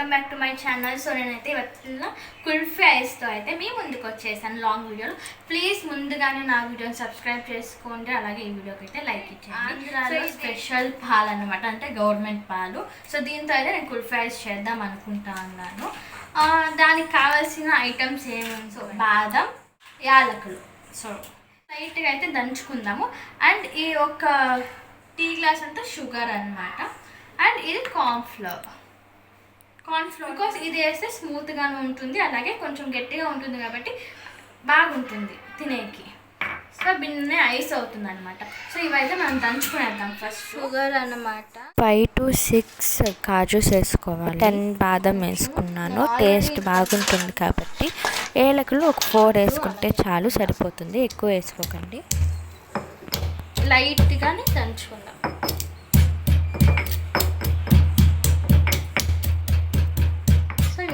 Welcome back to my channel. So నేనైతే ఇవాళ కుల్ఫీ ఐస్తో అయితే మీ ముందుకు వచ్చేసాను లాంగ్ వీడియోలో. ప్లీజ్ ముందుగానే నా వీడియోని సబ్స్క్రైబ్ చేసుకోండి, అలాగే ఈ వీడియోకి అయితే లైక్ ఇచ్చేయండి. ఆంధ్రాలో స్పెషల్ పాలు అనమాట, అంటే గవర్నమెంట్ పాలు. సో దీంతో అయితే నేను కుల్ఫీ ఐస్ చేద్దాం అనుకుంటా ఉన్నాను. దానికి కావాల్సిన ఐటమ్స్ ఏమేమి, సో బాదం, యాలకులు, సో లైట్గా అయితే దంచుకుందాము. అండ్ ఈ ఒక టీ గ్లాస్ అంతా షుగర్ అనమాట. అండ్ ఇది కార్న్ఫ్లవర్ బికాస్ ఇది వేస్తే స్మూత్గానే ఉంటుంది, అలాగే కొంచెం గట్టిగా ఉంటుంది కాబట్టి బాగుంటుంది తినేకి. సో బిన్నే ఐస్ అవుతుంది అనమాట. సో ఇవైతే మనం దంచుకునేద్దాం. ఫస్ట్ షుగర్ అనమాట 5 to 6 కాజూస్ వేసుకోవాలి. 10 బాదం వేసుకున్నాను, టేస్ట్ బాగుంటుంది కాబట్టి. ఏలకులు ఒక 4 వేసుకుంటే చాలు, సరిపోతుంది, ఎక్కువ వేసుకోకండి. లైట్గానే దంచుకుందాం.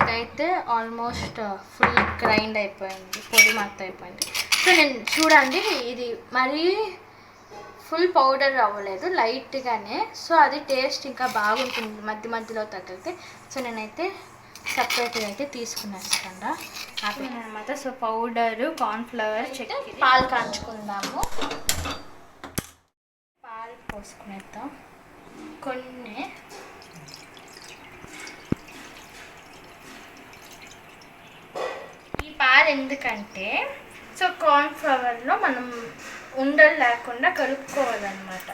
ఇదైతే ఆల్మోస్ట్ ఫుల్ గ్రైండ్ అయిపోయింది, పొడి మొత్తం అయిపోయింది. సో నేను చూడండి, ఇది మరీ ఫుల్ పౌడర్ అవ్వలేదు, లైట్గానే. సో అది టేస్ట్ ఇంకా బాగుంటుంది మధ్య మధ్యలో తగిలితే. సో నేనైతే సపరేట్గా అయితే తీసుకునేస్తాను అనమాట. సో పౌడరు, కార్న్ఫ్లవర్, చక్కెర, పాలు కాంచుకుందాము. పాలు పోసుకునేద్దాం కొన్ని. పాలు ఎందుకంటే సో కార్న్ఫ్లవర్లో మనం ఉండలు లేకుండా కలుపుకోవాలన్నమాట.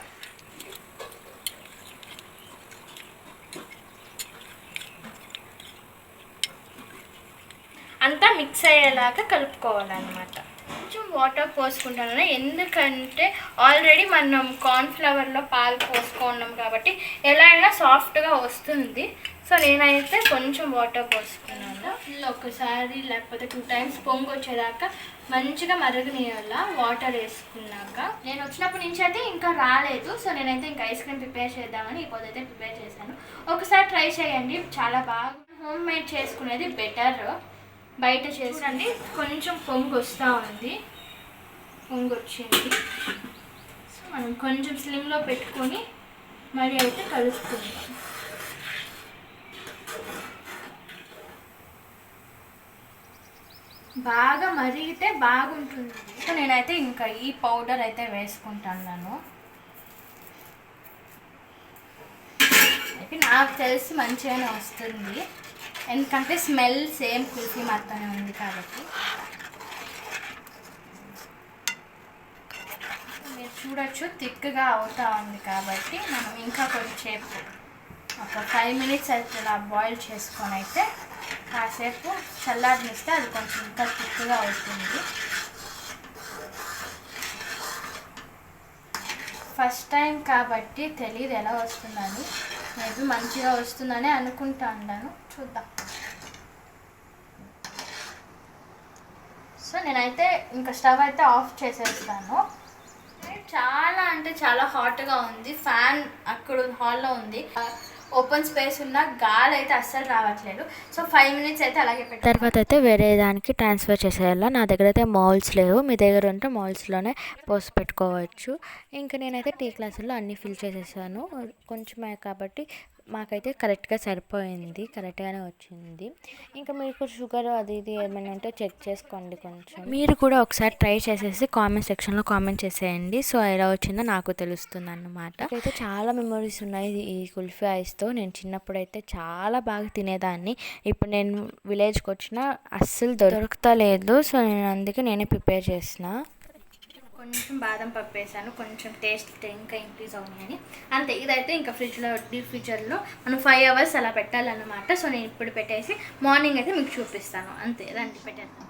అంతా మిక్స్ అయ్యేలాగా కలుపుకోవాలన్నమాట. కొంచెం వాటర్ పోసుకుంటాను, ఎందుకంటే ఆల్రెడీ మనం కార్న్ఫ్లవర్లో పాలు పోసుకున్నాం కాబట్టి ఎలా అయినా సాఫ్ట్గా వస్తుంది. సో నేనైతే కొంచెం వాటర్ పోసుకున్నాను. ఒకసారి లేకపోతే 2 times పొంగు వచ్చేదాకా మంచిగా మరగనియాల. వాటర్ వేసుకున్నాక నేను వచ్చినప్పటి నుంచి అయితే ఇంకా రాలేదు. సో నేనైతే ఇంకా ఐస్ క్రీమ్ ప్రిపేర్ చేద్దామని ఇప్పుడు అయితే ప్రిపేర్ చేశాను. ఒకసారి ట్రై చేయండి, చాలా బాగా. హోమ్ మేడ్ చేసుకునేది బెటర్, బయట చేసండి. కొంచెం పొంగు వస్తూ ఉంది, పొంగు వచ్చింది. సో మనం కొంచెం స్లిమ్లో పెట్టుకొని మరి అయితే కలుపుకుందాం. బాగా మరిగితే బాగుంటుంది. సో నేనైతే ఇంకా ఈ పౌడర్ అయితే వేసుకుంటాను. అయితే నాకు తెలిసి మంచిగానే వస్తుంది, ఎందుకంటే స్మెల్ సేమ్ కుల్ఫీ మాత్రమే ఉంది కాబట్టి. మీరు చూడొచ్చు థిక్గా అవుతా ఉంది కాబట్టి మనం ఇంకా కొంచెంసేపు ఒక 5 minutes అయితే ఇలా బాయిల్ చేసుకొని అయితే కాసేపు చల్లారనిస్తే అది కొంచెం ఇంకా థిక్గా అవుతుంది. ఫస్ట్ టైం కాబట్టి తెలియదు ఎలా వస్తుందని. మేబీ మంచిగా వస్తుందని అనుకుంటా ఉన్నాను, చూద్దాం. సో నేనైతే ఇంకా స్టవ్ అయితే ఆఫ్ చేసేస్తాను. చాలా అంటే చాలా హాట్గా ఉంది. ఫ్యాన్ అక్కడ హాల్లో ఉంది, ఓపెన్ స్పేస్ ఉన్న గాలి అయితే అస్సలు రావట్లేదు. సో 5 minutes అయితే అలాగే పెట్టాను. తర్వాత అయితే వేరే దానికి ట్రాన్స్ఫర్ చేసేయాల. నా దగ్గర అయితే మౌల్స్ లేవు, మీ దగ్గర ఉంటే మౌల్స్లోనే పోసి పెట్టుకోవచ్చు. ఇంకా నేనైతే టీ గ్లాసుల్లో అన్నీ ఫిల్ చేసేసాను, కొంచెమే కాబట్టి మాకైతే కరెక్ట్గా సరిపోయింది, కరెక్ట్గానే వచ్చింది. ఇంకా మీకు షుగర్ అది ఇది ఏమైనా ఉంటే చెక్ చేసుకోండి కొంచెం. మీరు కూడా ఒకసారి ట్రై చేసేసి కామెంట్ సెక్షన్లో కామెంట్ చేసేయండి. సో ఎలా వచ్చిందో నాకు తెలుస్తుంది అన్నమాట. అయితే చాలా మెమరీస్ ఉన్నాయి ఈ కుల్ఫీ ఐస్తో. నేను చిన్నప్పుడు అయితే చాలా బాగా తినేదాన్ని. ఇప్పుడు నేను విలేజ్కి వచ్చినా అస్సలు దొరుకుతలేదు. సో నేను అందుకే నేనే ప్రిపేర్ చేసిన. కొంచెం బాదం పప్పు వేసాను, కొంచెం టేస్ట్ ఇంకా ఇంక్రీజ్ అవునాయని అంతే. ఇదైతే ఇంకా ఫ్రిడ్జ్లో, డీప్ ఫ్రిడ్జర్లో మనం 5 hours అలా పెట్టాలన్నమాట. సో నేను ఇప్పుడు పెట్టేసి మార్నింగ్ అయితే మీకు చూపిస్తాను. అంతే, రండి పెట్టేద్దాం.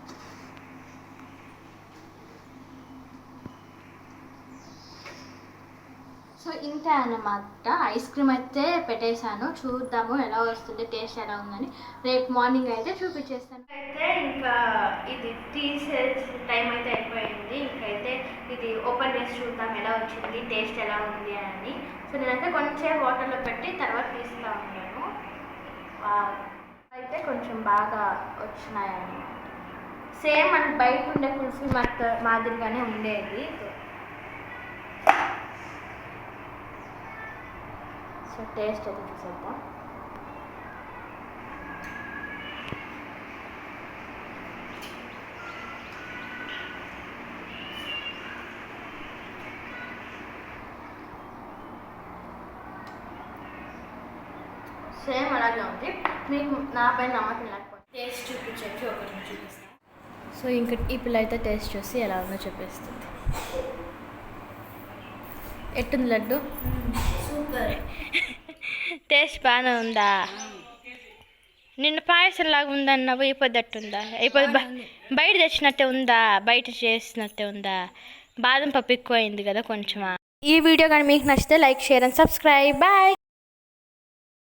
సో ఇంతే అన్నమాట, ఐస్ క్రీమ్ అయితే పెట్టేశాను. చూద్దాము ఎలా వస్తుంది, టేస్ట్ ఎలా ఉందని. రేపు మార్నింగ్ అయితే చూపించేస్తాను. అయితే ఇంకా ఇది తీసే టైం అయితే అయిపోయింది. ఇంకైతే ఇది ఓపెన్ చేసి చూద్దాం ఎలా వచ్చింది, టేస్ట్ ఎలా ఉంది అని. సో నేనైతే కొంచెం వాటర్లో పెట్టి తర్వాత తీస్తూ ఉన్నాను. అయితే కొంచెం బాగా వచ్చినాయని, సేమ్ మన బయట ఉండే కుల్ఫీ మాదిరిగానే ఉండేది. సో టేస్ట్ అయితే చూసేద్దాం. సేమ్ అలాగే ఉంది. మీకు నా పైన నమ్మకం లేకపోతే టేస్ట్ చూపించండి, ఒకటి చూపిస్తాను. సో ఇంకా ఈ పిల్ల అయితే టేస్ట్ చూసి ఎలా ఉందో చెప్పేస్తుంది. ఎట్టుంది లడ్డు? సూపర్. టేస్ట్ బాగానే ఉందా? నిన్న పాయసం లాగా ఉందన్నావు, అయిపోద్దట్టుందా? బయట తెచ్చినట్టే ఉందా? బయట చేసినట్టే ఉందా? బాదం పప్పు ఎక్కువ అయింది కదా కొంచెం. ఈ వీడియో కానీ మీకు నచ్చితే like, share and subscribe. Bye.